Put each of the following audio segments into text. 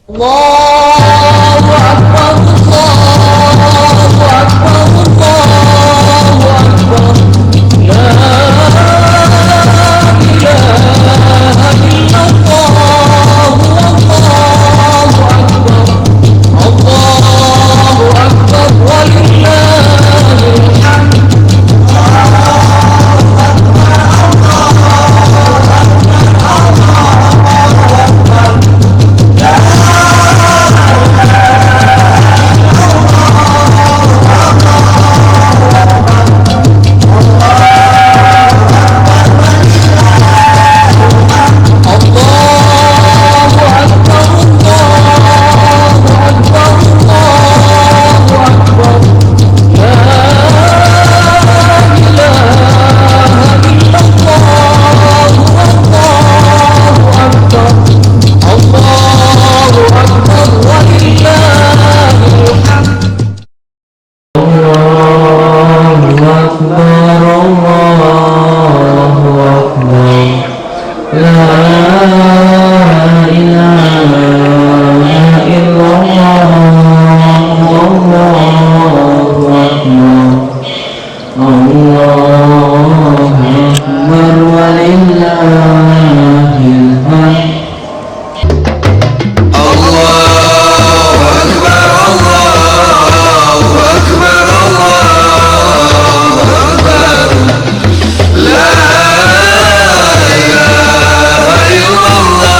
Allahu Akbar, Allahu Akbar, Allahu Akbar. La ilaha illallah, Allahu Akbar, Allahu Akbar, walillahil hamd. La ilaha illallah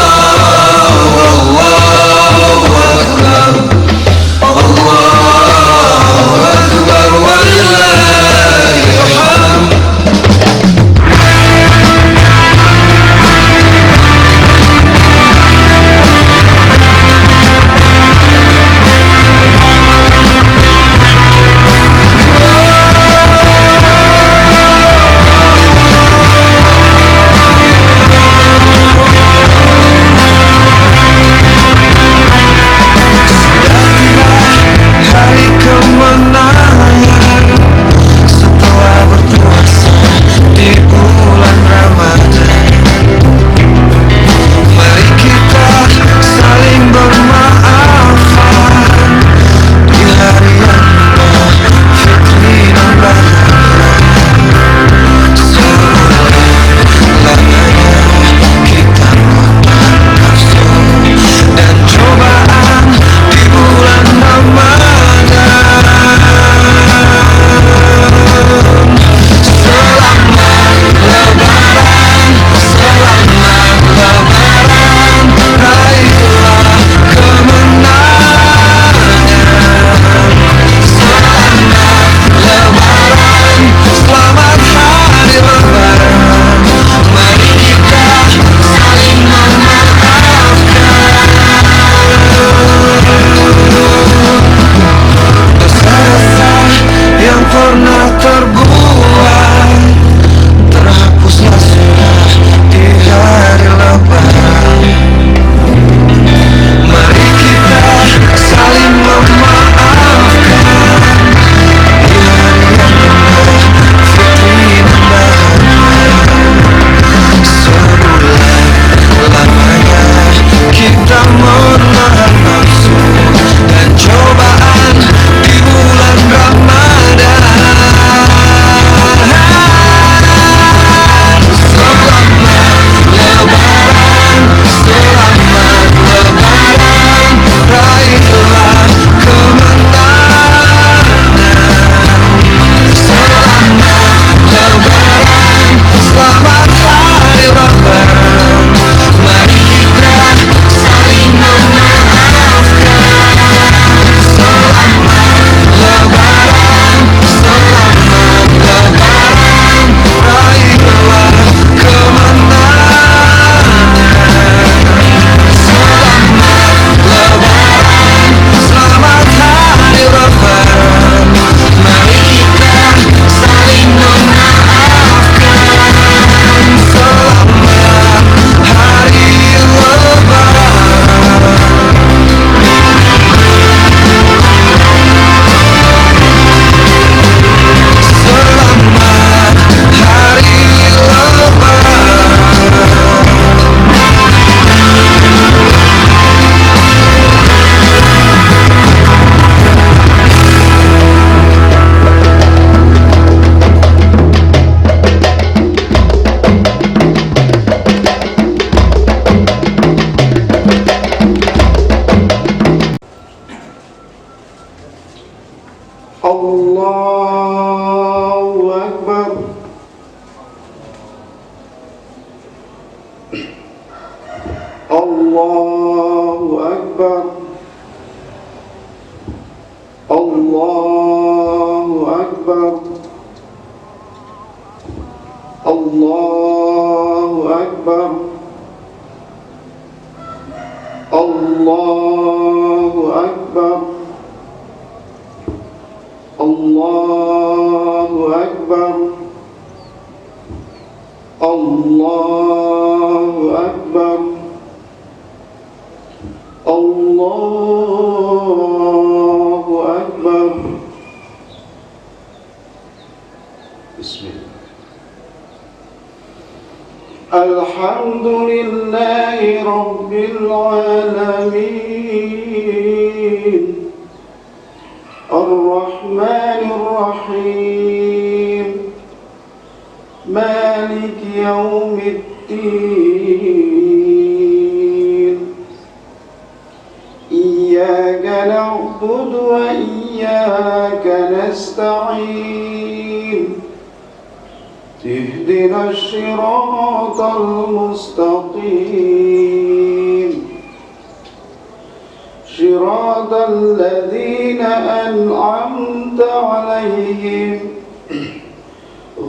الله أكبر الله أكبر الله أكبر الله أكبر الله أكبر الله أكبر الله أكبر. بسم الله. الحمد لله رب العالمين الرحمن الرحيم مالك يوم الدين إياك نعبد وإياك نستعين اهدنا الصراط المستقيم صراط الذين أنعمت عليهم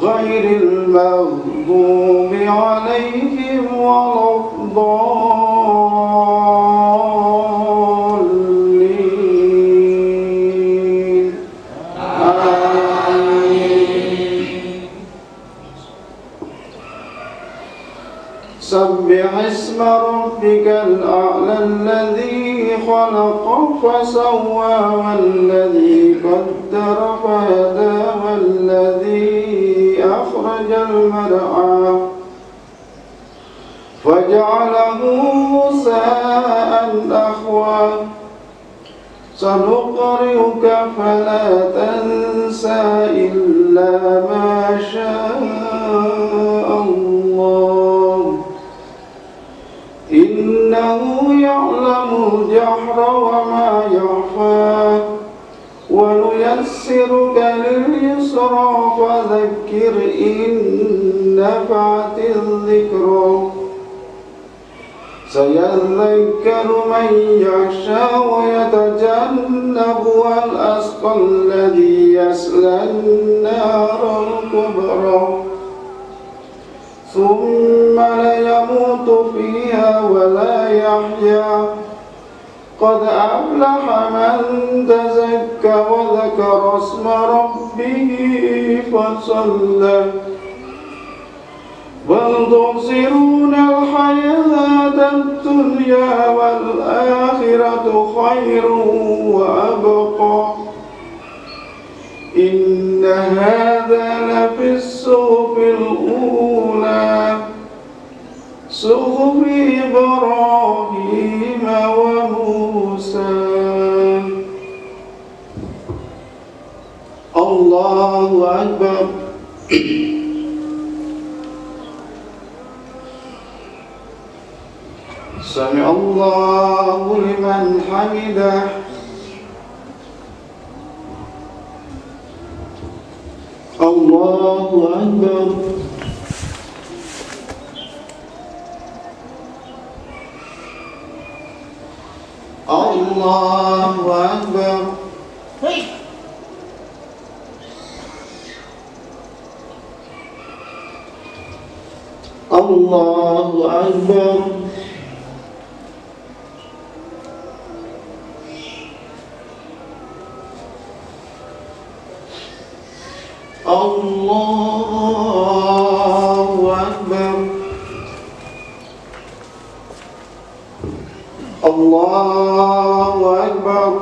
غير المغضوب عليهم ولا الضالين آمين. سبح اسم ربك الأعلى الذي خلق فسوى والذي قدر فهدى والذي أخرج المرعى فجعله غثاء أحوى سنقرئك فلا تنسى إلا ما شاء الله إنه يعلم الجهر وما يخفى ونيسرك لليسرى فذكر إن نفعت الذكرى سيذكر من يخشى ويتجنبها الأشقى الذي يصلى النار الكبرى ثم لا يموت فيها ولا يحيا قد أفلح من تزكى وذكر اسم ربه فصلى بل تؤثرون الحياة الدنيا والآخرة خير وأبقى إن هذا لفي الصحف الأولى صحف إبراهيم وموسى. الله أكبر. سمع الله لمن حمده. الله أكبر. الله أكبر. الله أكبر. الله أكبر. الله أكبر.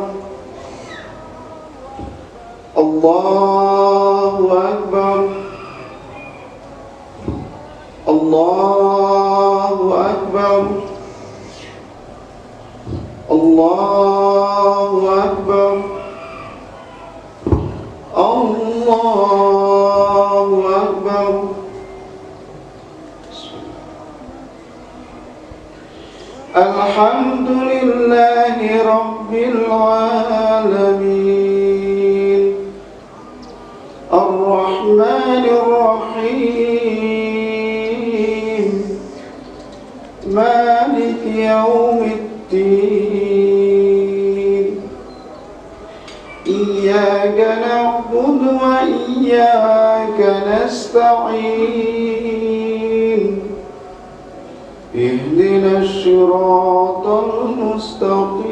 الله أكبر. الله أكبر. الله أكبر. الله أكبر. الحمد لله رب العالمين الرحمن الرحيم مالك يوم الدين إياك نعبد وإياك نستعين اهدنا الصراط المستقيم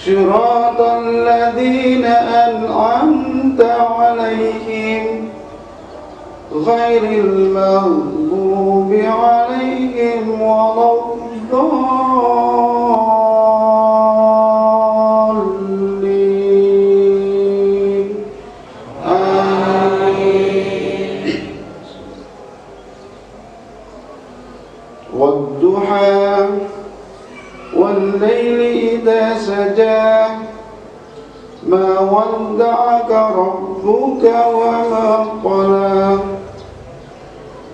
صراط الذين أنعمت عليهم غير المغضوب عليهم ولا الضالين آمين. والضحى والليل إذا سجى ما ودعك ربك وما قلى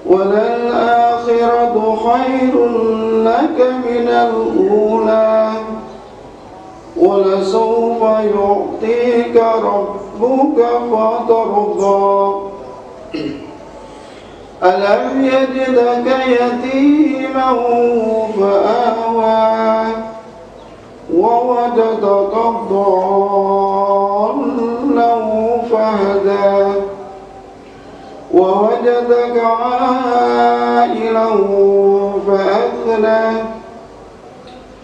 وللآخرة خير لك من الأولى ولسوف يعطيك ربك فترضى ألم يجدك يتيما فآوى ووجدك ضالا فهدى ووجدك عائلا فأغنى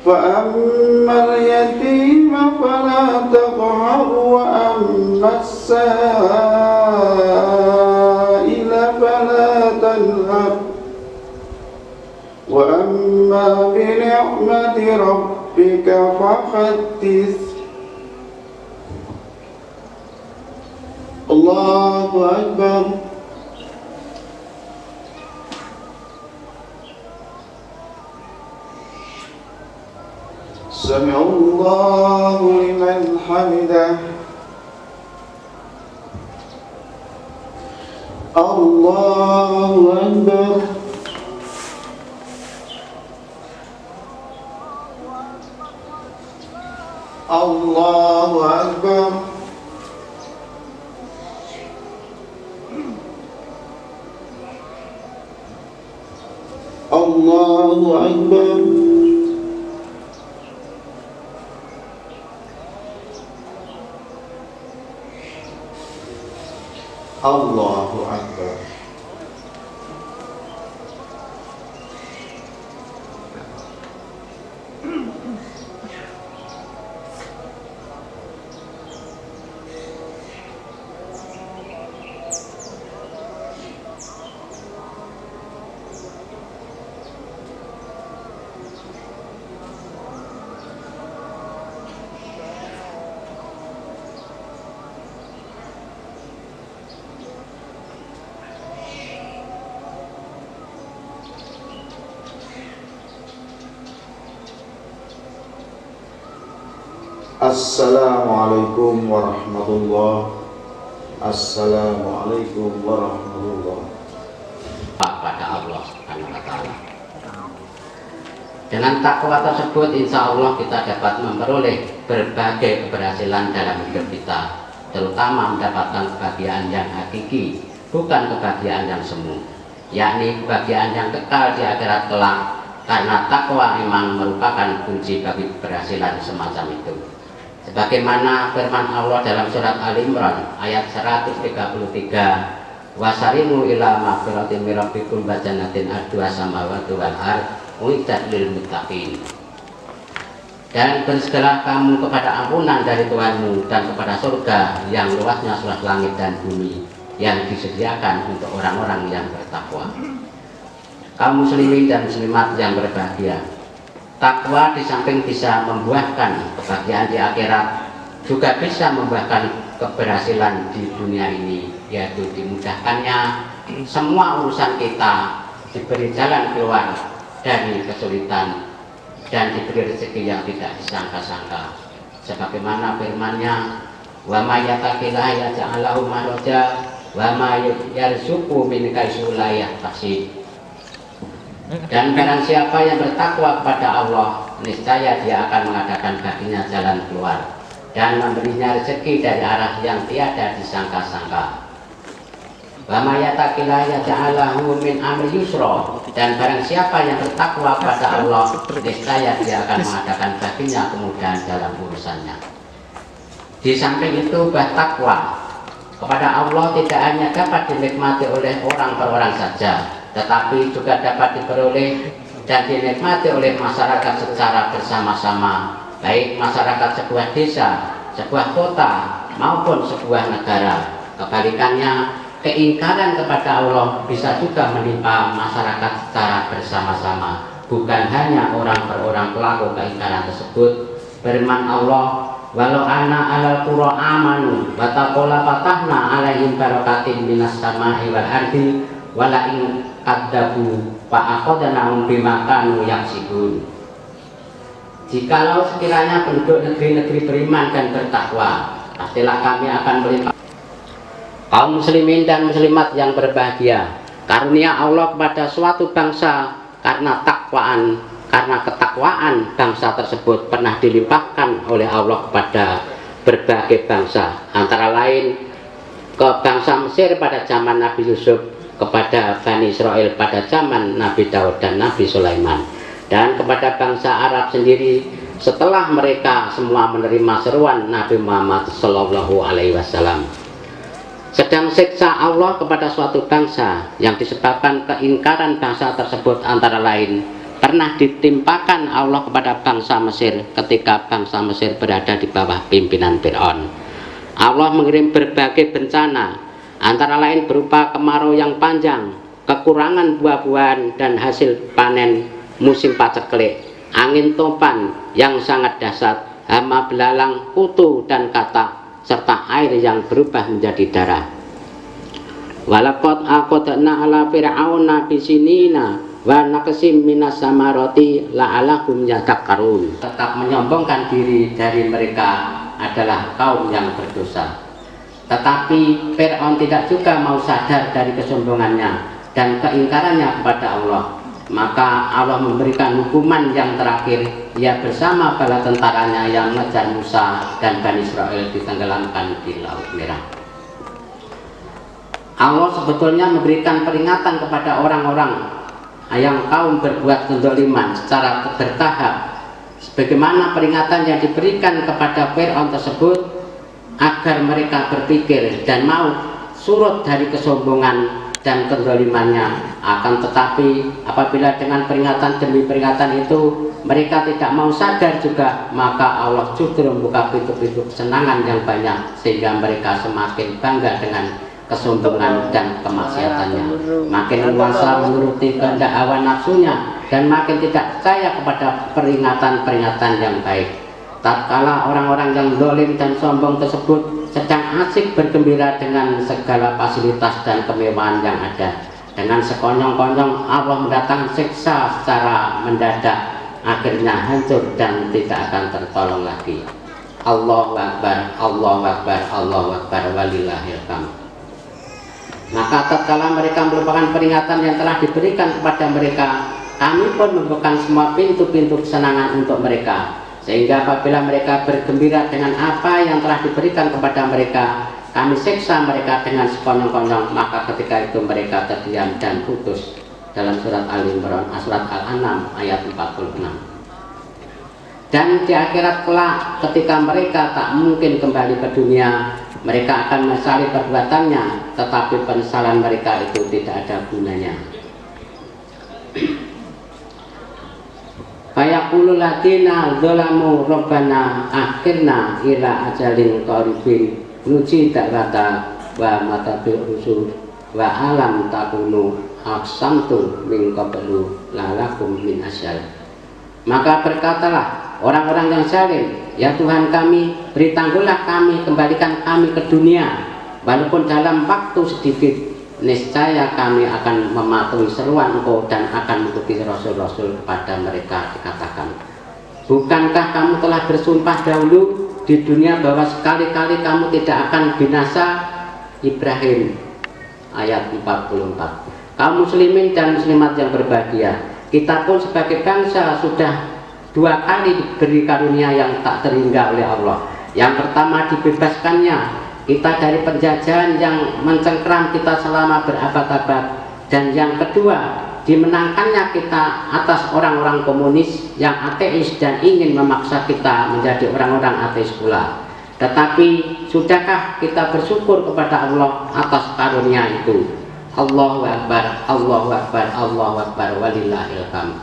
فأما اليتيم فلا تقهر وأما السائل فلا تنهر وأما بنعمة ربك فحدث الله أكبر سمع الله لمن حمده الله أكبر الله أكبر الله أكبر الله أكبر Assalamualaikum warahmatullahi Assalamualaikum warahmatullahi pada Allah Subhanahu wa Ta'ala. Dengan takwa tersebut insya Allah kita dapat memperoleh berbagai keberhasilan dalam hidup kita, terutama mendapatkan kebahagiaan yang hakiki, bukan kebahagiaan yang semu, yakni kebahagiaan yang kekal di akhirat kelak, karena takwa memang merupakan kunci bagi keberhasilan semacam itu. Sebagaimana firman Allah dalam surat Al-Imran ayat 133, wasarimu ila maghfiratin min rabbikum wa jannatin arduha samawati wal ardh uiddat lil muttaqin. Dan bersegeralah kamu kepada ampunan dari Tuhanmu dan kepada surga yang luasnya seluas langit dan bumi, yang disediakan untuk orang-orang yang bertakwa. Kaum muslimin dan muslimat yang berbahagia, takwa di samping bisa membuahkan kebahagiaan di akhirat, juga bisa membuahkan keberhasilan di dunia ini, yaitu dimudahkannya semua urusan kita, diberi jalan keluar dari kesulitan, dan diberi rezeki yang tidak disangka-sangka. Sebagaimana firman-Nya, wa may yattaqillaha yaj'al lahu makhraja wa may yarzuqhu min haitsu la yahtasib. Dan barang siapa yang bertakwa kepada Allah, niscaya dia akan mengadakan baginya jalan keluar dan memberinya rezeki dari arah yang tiada disangka-sangka. Wa may yattaqilla yaj'al lahu min amri yusra, dan barang siapa yang bertakwa pada Allah, niscaya dia akan mengadakan baginya kemudahan dalam urusannya. Di samping itu, takwa kepada Allah tidak hanya dapat dinikmati oleh orang per orang saja, tetapi juga dapat diperoleh dan dinikmati oleh masyarakat secara bersama-sama, baik masyarakat sebuah desa, sebuah kota, maupun sebuah negara. Kebalikannya, keingkaran kepada Allah bisa juga menimpa masyarakat secara bersama-sama, bukan hanya orang per orang pelaku keingkaran tersebut. Firman Allah, walau anna alal qura amanu wa taqala fatahna alaihim barakatin minas sama'i wal ardi wala in kadzabu fa aqadnahum bima kanu yaksibun. Jikalau sekiranya penduduk negeri-negeri beriman dan bertakwa, pastilah kami akan melimpahkan kaum muslimin dan muslimat yang berbahagia karunia Allah kepada suatu bangsa karena ketakwaan bangsa tersebut pernah dilimpahkan oleh Allah kepada berbagai bangsa, antara lain ke bangsa Mesir pada zaman Nabi Yusuf, kepada Bani Israel pada zaman Nabi Daud dan Nabi Sulaiman, dan kepada bangsa Arab sendiri setelah mereka semua menerima seruan Nabi Muhammad SAW. Sedang siksa Allah kepada suatu bangsa yang disebabkan keingkaran bangsa tersebut antara lain pernah ditimpakan Allah kepada bangsa Mesir ketika bangsa Mesir berada di bawah pimpinan Fir'aun. Allah mengirim berbagai bencana, antara lain berupa kemarau yang panjang, kekurangan buah-buahan dan hasil panen musim paceklik, angin topan yang sangat dahsyat, hama belalang, kutu dan katak, serta air yang berubah menjadi darah. Walaqad aqadna ala fir'auna bisinina wa naqsim minas samarati la'alakum yataqarun. Tetap menyombongkan diri dari mereka adalah kaum yang berdosa. Tetapi Fir'aun tidak juga mau sadar dari kesombongannya dan keingkarannya kepada Allah. Maka Allah memberikan hukuman yang terakhir, ia bersama bala tentaranya yang mengejar Musa dan Bani Israel ditenggelamkan di Laut Merah. Allah sebetulnya memberikan peringatan kepada orang-orang yang kaum berbuat kezaliman secara bertahap, sebagaimana peringatan yang diberikan kepada Fir'aun tersebut agar mereka berpikir dan mau surut dari kesombongan dan kezalimannya. Akan tetapi apabila dengan peringatan demi peringatan itu mereka tidak mau sadar juga, maka Allah justru membuka pintu-pintu kesenangan yang banyak sehingga mereka semakin bangga dengan kesombongan dan kemaksiatannya, makin luasa menuruti kehendak hawa nafsunya dan makin tidak percaya kepada peringatan-peringatan yang baik. Tatkala orang-orang yang zalim dan sombong tersebut sedang asik bergembira dengan segala fasilitas dan kemewahan yang ada, dengan sekonyong-konyong Allah mendatangkan siksa secara mendadak, akhirnya hancur dan tidak akan tertolong lagi. Allahu Akbar, Allahu Akbar, Allahu Akbar, walillahil hamd. Maka tatkala mereka melupakan peringatan yang telah diberikan kepada mereka, kami pun membuka semua pintu-pintu kesenangan untuk mereka, sehingga apabila mereka bergembira dengan apa yang telah diberikan kepada mereka, kami siksa mereka dengan sekonyong-konyong. Maka ketika itu mereka terdiam dan putus. Dalam surat Al-Imran, surat Al-An'am ayat 46. Dan di akhirat kelak, ketika mereka tak mungkin kembali ke dunia, mereka akan menyesali perbuatannya, tetapi penyesalan mereka itu tidak ada gunanya. Fayaqulul ladzina dzalamu rabbana akhirna ila ajalin qaribin nuji da'wata wa matabil rusul wa alam takunu aqsamtu min qablu lalakum min asyal. Maka berkatalah orang-orang yang zalim, ya Tuhan kami, beri tangguhlah kami, kembalikan kami ke dunia walaupun dalam waktu sedikit, niscaya kami akan mematuhi seruan Engkau dan akan mengikuti rasul-rasul. Kepada mereka dikatakan, bukankah kamu telah bersumpah dahulu di dunia bahwa sekali-kali kamu tidak akan binasa? Ibrahim ayat 44. Kaum muslimin dan muslimat yang berbahagia, kita pun sebagai bangsa sudah 2 kali diberi karunia yang tak terhingga oleh Allah. Yang pertama dibebaskannya kita dari penjajahan yang mencengkram kita selama berabad-abad, dan yang kedua dimenangkannya kita atas orang-orang komunis yang ateis dan ingin memaksa kita menjadi orang-orang ateis pula. Tetapi sudahkah kita bersyukur kepada Allah atas karunia itu? Allahu Akbar, Allahu Akbar, Allahu Akbar, walillahil hamd.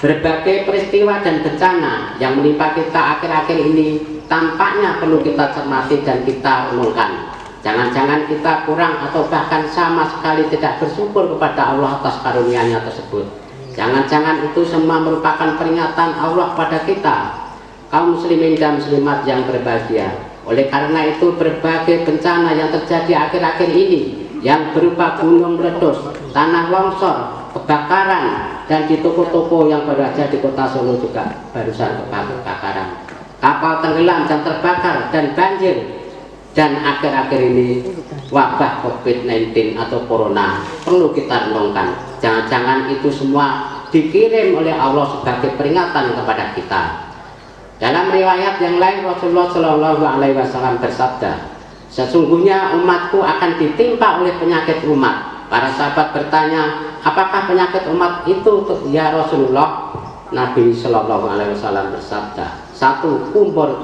Berbagai peristiwa dan bencana yang menimpa kita akhir-akhir ini tampaknya perlu kita cermati dan kita renungkan. Jangan-jangan kita kurang atau bahkan sama sekali tidak bersyukur kepada Allah atas karunia-Nya tersebut. Jangan-jangan itu semua merupakan peringatan Allah pada kita, kaum muslimin dan muslimat yang berbahagia. Oleh karena itu berbagai bencana yang terjadi akhir-akhir ini yang berupa gunung meletus, tanah longsor, kebakaran, dan di toko-toko yang baru saja di kota Solo juga barusan kebakaran, kapal tenggelam dan terbakar, dan banjir. Dan akhir-akhir ini wabah COVID-19 atau Corona perlu kita renungkan. Jangan-jangan itu semua dikirim oleh Allah sebagai peringatan kepada kita. Dalam riwayat yang lain Rasulullah Shallallahu Alaihi Wasallam bersabda, sesungguhnya umatku akan ditimpa oleh penyakit umat. Para sahabat bertanya, apakah penyakit umat itu ya Rasulullah? Nabi Shallallahu Alaihi Wasallam bersabda, 1.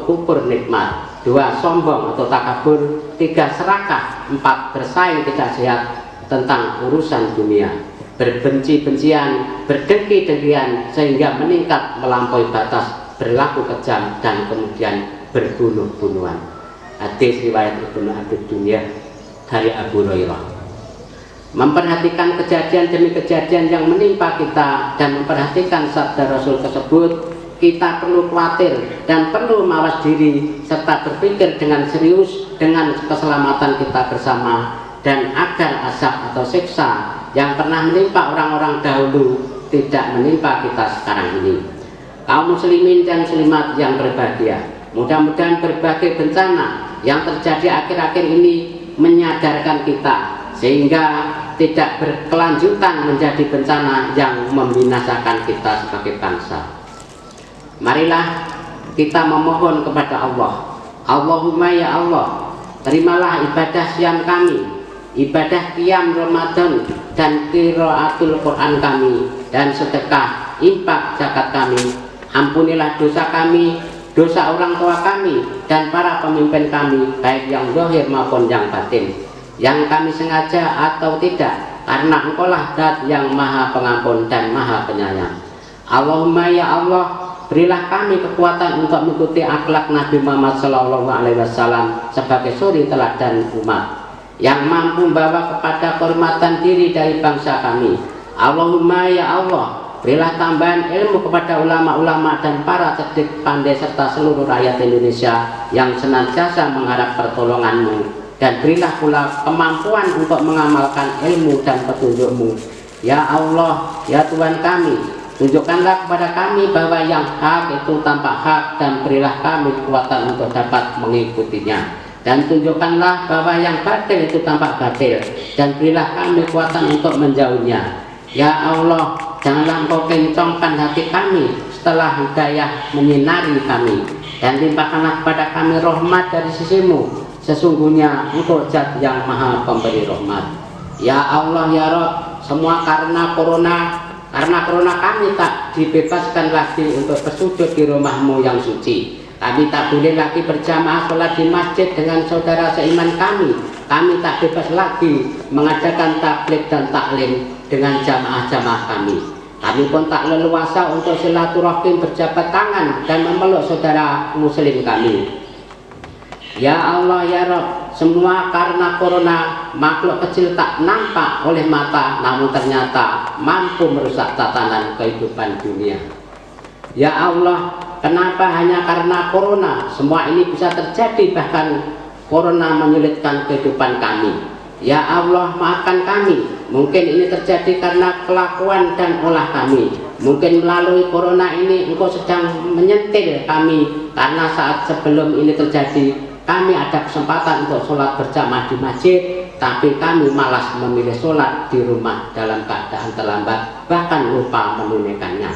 Kufur nikmat, 2. Sombong atau takabur, 3. Serakah, 4. Bersaing tidak sehat tentang urusan dunia, berbenci-bencian, berdengki-dengkian sehingga meningkat melampaui batas, berlaku kejam, dan kemudian berbunuh-bunuhan. Hadis riwayat Ibnu Abi Dunya dari Abu Hurairah. Memperhatikan kejadian demi kejadian yang menimpa kita dan memperhatikan sabda Rasul tersebut, kita perlu khawatir dan perlu mawas diri serta berpikir dengan serius dengan keselamatan kita bersama, dan agar azab atau siksa yang pernah menimpa orang-orang dahulu tidak menimpa kita sekarang ini. Kaum muslimin dan muslimat yang berbahagia, mudah-mudahan berbagai bencana yang terjadi akhir-akhir ini menyadarkan kita sehingga tidak berkelanjutan menjadi bencana yang membinasakan kita sebagai bangsa. Marilah kita memohon kepada Allah. Allahumma ya Allah, terimalah ibadah siam kami, ibadah qiyam Ramadan, dan qiraatul Quran kami, dan sedekah, infak, zakat kami. Ampunilah dosa kami, dosa orang tua kami, dan para pemimpin kami, baik yang zahir maupun yang batin, yang kami sengaja atau tidak, karena Engkaulah Zat yang Maha Pengampun dan Maha Penyayang. Allahumma ya Allah, berilah kami kekuatan untuk mengikuti akhlak Nabi Muhammad SAW sebagai suri teladan umat yang mampu membawa kepada kehormatan diri dari bangsa kami. Allahumma ya Allah, berilah tambahan ilmu kepada ulama-ulama dan para cerdik pandai serta seluruh rakyat Indonesia yang senantiasa mengharap pertolongan-Mu, dan berilah pula kemampuan untuk mengamalkan ilmu dan petunjuk-Mu. Ya Allah, ya Tuhan kami, tunjukkanlah kepada kami bahwa yang hak itu tampak hak, dan berilah kami kekuatan untuk dapat mengikutinya. Dan tunjukkanlah bahwa yang batil itu tampak batil, dan berilah kami kekuatan untuk menjauhnya. Ya Allah, janganlah Engkau kencangkan hati kami setelah hidayah menyinari kami, dan limpahkanlah kepada kami rahmat dari sisi-Mu. Sesungguhnya Engkau Zat yang Maha Pemberi rahmat. Ya Allah ya Rabb, semua karena corona kami tak dibebaskan lagi untuk bersujud di rumah-Mu yang suci. Kami tak boleh lagi berjamaah sholat di masjid dengan saudara seiman kami. Kami tak bebas lagi mengadakan tabligh dan taklim dengan jamaah-jamaah kami. Kami pun tak leluasa untuk silaturahim, berjabat tangan, dan memeluk saudara muslim kami. Ya Allah ya Rabb, semua karena corona, makhluk kecil tak nampak oleh mata, namun ternyata mampu merusak tatanan kehidupan dunia. Ya Allah, kenapa hanya karena corona semua ini bisa terjadi, bahkan corona menyulitkan kehidupan kami? Ya Allah, maafkan kami. Mungkin ini terjadi karena kelakuan dan olah kami. Mungkin melalui corona ini Engkau sedang menyentil kami, karena saat sebelum ini terjadi kami ada kesempatan untuk sholat berjamaah di masjid, tapi kami malas memilih sholat di rumah dalam keadaan terlambat, bahkan lupa menunaikannya.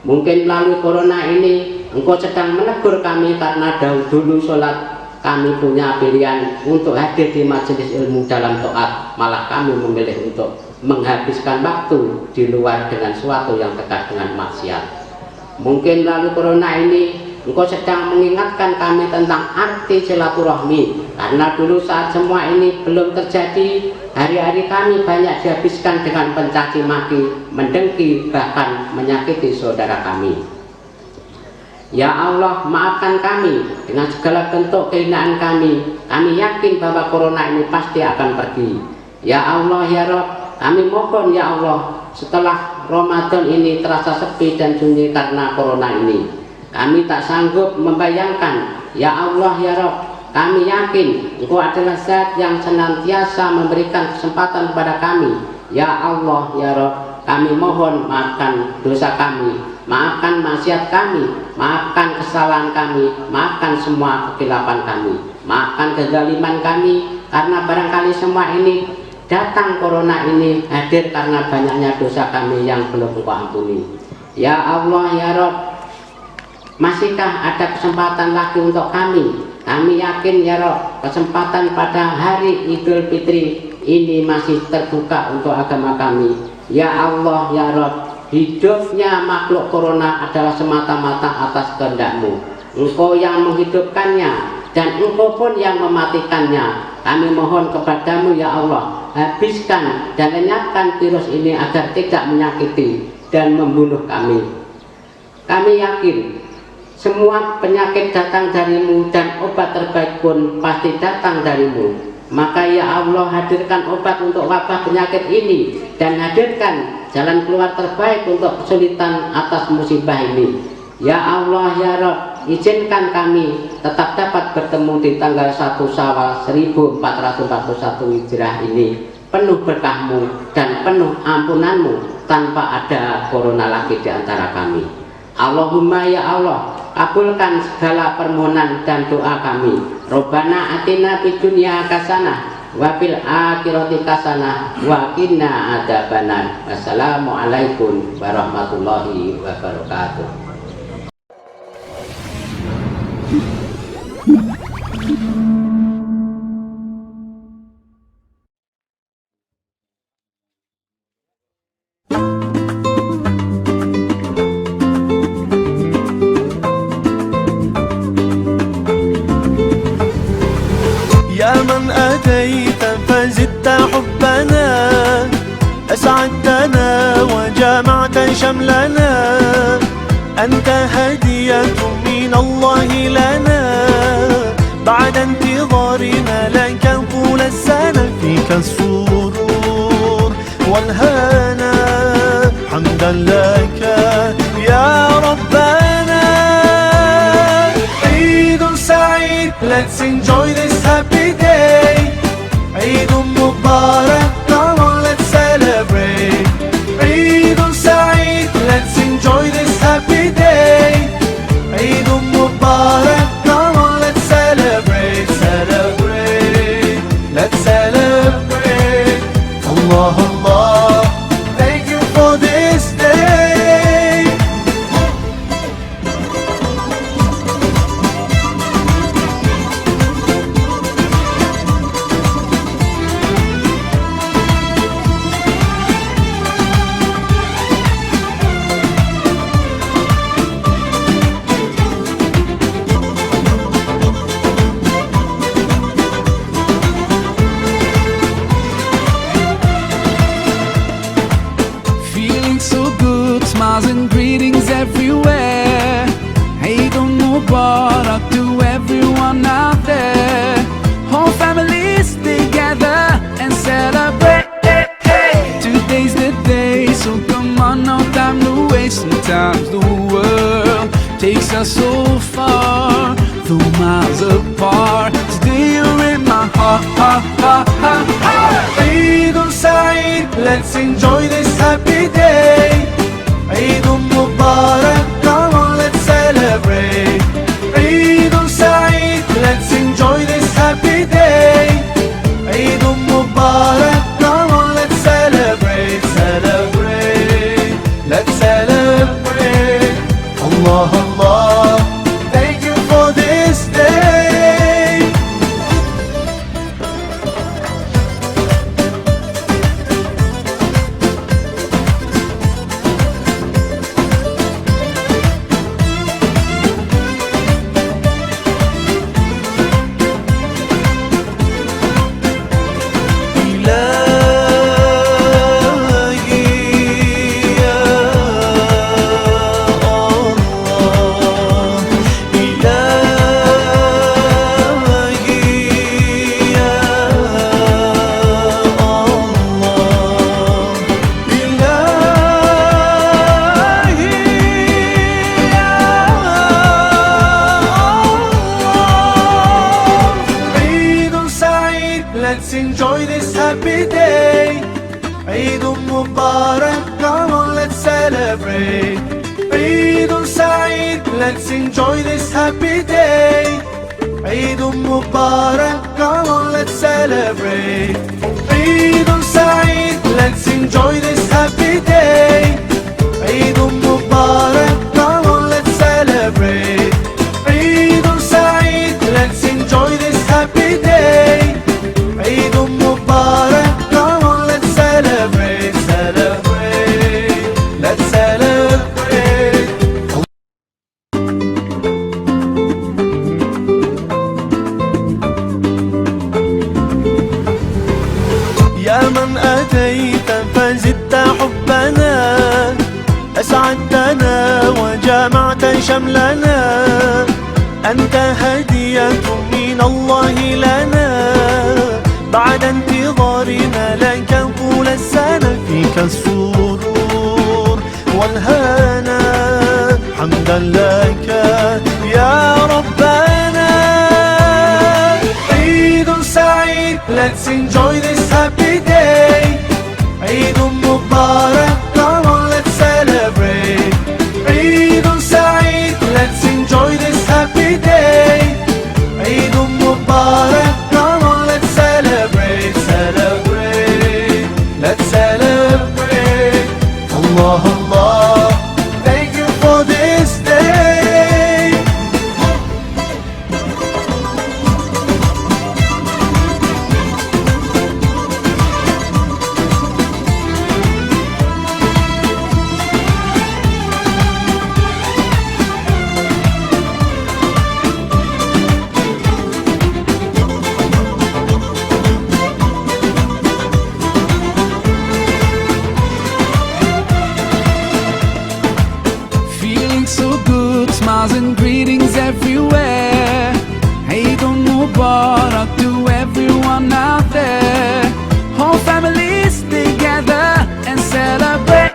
Mungkin melalui corona ini Engkau sedang menegur kami karena dulu sholat kami punya pilihan untuk hadir di majelis ilmu dalam taat, malah kami memilih untuk menghabiskan waktu di luar dengan suatu yang dekat dengan maksiat. Mungkin lalu corona ini engkau sedang mengingatkan kami tentang arti silaturahmi, karena dulu saat semua ini belum terjadi, hari-hari kami banyak dihabiskan dengan pencaci maki, mendengki, bahkan menyakiti saudara kami. Ya Allah, maafkan kami dengan segala bentuk kehinaan kami. Kami yakin bahwa corona ini pasti akan pergi. Ya Allah, ya Rabb, kami mohon ya Allah, setelah Ramadan ini terasa sepi dan sunyi karena corona ini, kami tak sanggup membayangkan. Ya Allah, ya Rabb, kami yakin Engkau adalah Zat yang senantiasa memberikan kesempatan kepada kami. Ya Allah, ya Rabb, kami mohon maafkan dosa kami, maafkan maksiat kami, maafkan kesalahan kami, maafkan semua kekilapan kami, maafkan kezaliman kami, karena barangkali semua ini datang, corona ini hadir karena banyaknya dosa kami yang belum Engkau ampuni. Ya Allah, ya Rabb, masihkah ada kesempatan lagi untuk kami? Kami yakin ya Rabb, kesempatan pada hari Idul Fitri ini masih terbuka untuk agama kami. Ya Allah, ya Rabb, hidupnya makhluk corona adalah semata-mata atas kehendak-Mu. Engkau yang menghidupkannya dan Engkau pun yang mematikannya. Kami mohon kepadamu ya Allah, habiskan dan lenyapkan virus ini agar tidak menyakiti dan membunuh kami. Kami yakin semua penyakit datang darimu dan obat terbaik pun pasti datang darimu. Maka ya Allah, hadirkan obat untuk wabah penyakit ini dan hadirkan jalan keluar terbaik untuk kesulitan atas musibah ini. Ya Allah, ya Rabb, izinkan kami tetap dapat bertemu di tanggal 1 Syawal 1441 Hijrah ini penuh berkah-Mu dan penuh ampunan-Mu, tanpa ada corona lagi di antara kami. Allahumma ya Allah, kabulkan segala permohonan dan doa kami. Robbana atina fid dunya hasanah wa fil akhirati hasanah wa qina adzabannar. Wassalamualaikum warahmatullahi wabarakatuh. يا من أتيت فزدت حبنا، أسعدتنا وجمعت شملنا، أنت هدية من الله لنا، بعد انتظارنا لك طول السنة، فيك السرور والهنا، حمدا لك يا ربنا. عيد سعيد, let's enjoy this happy day. عيد مبارك, come on let's celebrate. عيد سعيد, let's enjoy this happy day. عيد مبارك, come on let's celebrate, celebrate, let's celebrate. Allah Allah, thank you for this day. Feeling so good, smiles and greetings everywhere. Eid Mubarak to everyone out there. Whole families together and celebrate. Today's the day, so come on, no time to waste. Sometimes the world takes us so far, though miles apart. Today you're in my heart, heart, heart, heart, heart. عيد سعيد, let's enjoy this happy day. عيد مبارك, come on let's celebrate. عيد سعيد, let's enjoy this happy day. عيد مبارك, come on let's celebrate, celebrate, let's celebrate. Allah Allah, thank you for this day. Mubarak, come on, let's celebrate. Eidul Saeed, let's enjoy this happy day. Eidul Mubarak, come on, let's celebrate. Eidul Saeed, let's enjoy this happy day. Eidul Mubarak, come on, let's celebrate. Eidul Saeed, let's enjoy this happy day. Eidul Mubarak, come on, let's celebrate, celebrate, let's celebrate. يا من أتيت فزدت حبنا، أسعدتنا وجمعت شملنا. أنت هدية من الله لنا، بعد انتظارنا لك طول السنة. فيك السرور والهنا، حمدا لك يا ربنا. Eidul Saeed, let's enjoy this happy day. Eidul Mubarak, come on, let's celebrate. Eidul Saeed, let's enjoy this happy day. Eidul Mubarak, come on, let's celebrate, celebrate, let's celebrate. Allah, Allah, thank you for this day. Feeling so good, smiles and greetings everywhere. Eidul Mubarak to everyone out there. Whole families together and celebrate.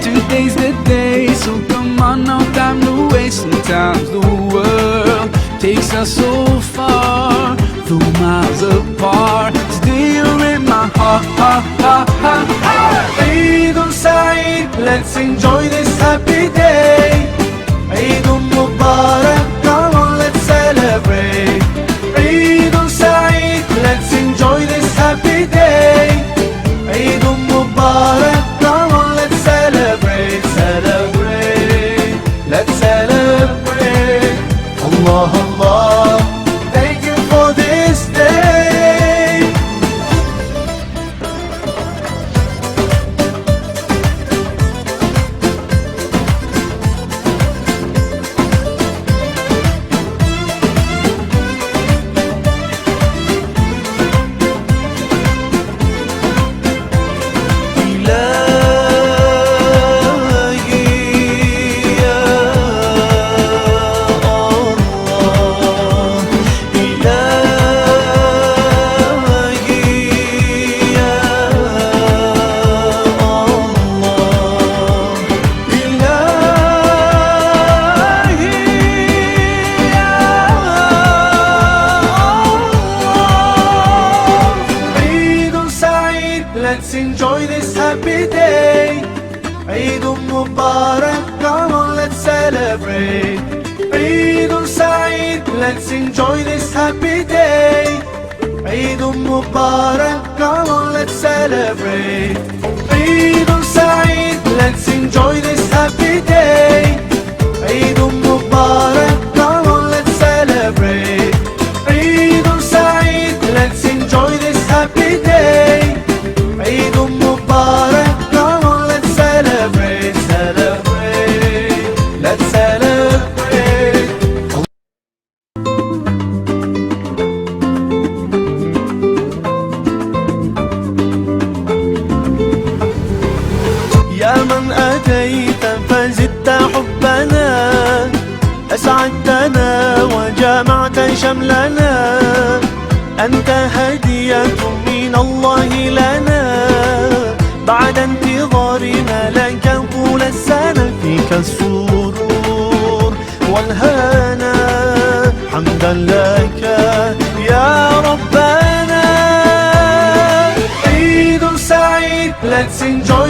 Today's the day, so come on, no time to waste. Sometimes the world takes us so far, though miles apart. Today you're in my heart. Eidul Saeed, let's enjoy this happy day. Eidul Mubarak, come on, let's celebrate. Eidul Saeed, let's enjoy this happy day. Eidul Mubarak, come on, let's celebrate, celebrate, let's celebrate. Allah, Allah, thank you for this day. Let's enjoy this happy day. Eidul Mubarak, come on, let's celebrate. Eidul Saeed, let's enjoy this happy day. Eidul Mubarak, come on, let's celebrate. Eidul Saeed, let's enjoy this happy day. Eidul Mubarak, come on, let's celebrate. Eidul Saeed, let's enjoy this happy day. Eidul Mubarak, come on, let's celebrate, celebrate, let's celebrate. يا من أتيت فزدت حبنا، أسعدتنا وجمعت شملنا. أنت هدية من الله لنا، بعد انتظارنا لك طول السنة. فيك السرور والهنا، حمدا لك يا ربنا. Eidul Saeed, let's enjoy